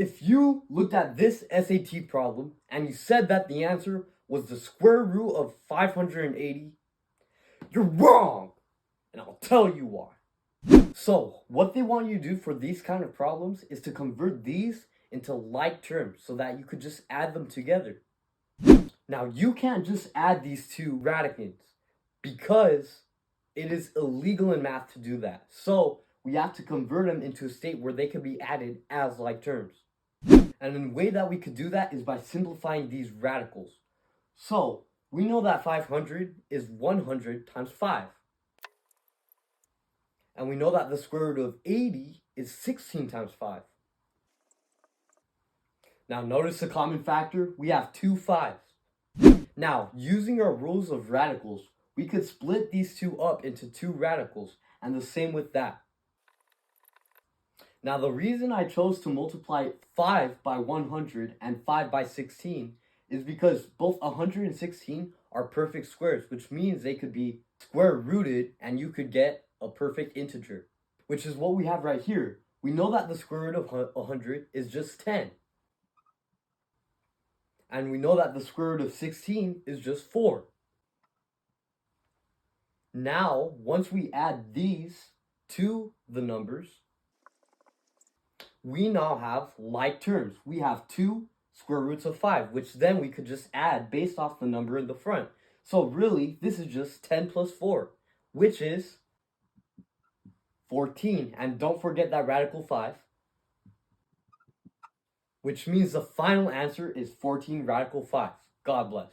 If you looked at this SAT problem and you said that the answer was the square root of 580, you're wrong! And I'll tell you why. So, what they want you to do for these kind of problems is to convert these into like terms so that you could just add them together. Now, you can't just add these two radicands because it is illegal in math to do that. So, we have to convert them into a state where they can be added as like terms. And the way that we could do that is by simplifying these radicals. So, we know that 500 is 100 times 5. And we know that the square root of 80 is 16 times 5. Now, notice the common factor. We have two 5s. Now, using our rules of radicals, we could split these two up into two radicals, and the same with that. Now, the reason I chose to multiply 5 by 100 and 5 by 16 is because both 100 and 16 are perfect squares, which means they could be square rooted and you could get a perfect integer, which is what we have right here. We know that the square root of 100 is just 10. And we know that the square root of 16 is just 4. Now, once we add these to the numbers, we now have like terms. We have two square roots of 5, which then we could just add based off the number in the front. So really, this is just 10 plus 4, which is 14. And don't forget that radical 5, which means the final answer is 14 radical 5. God bless.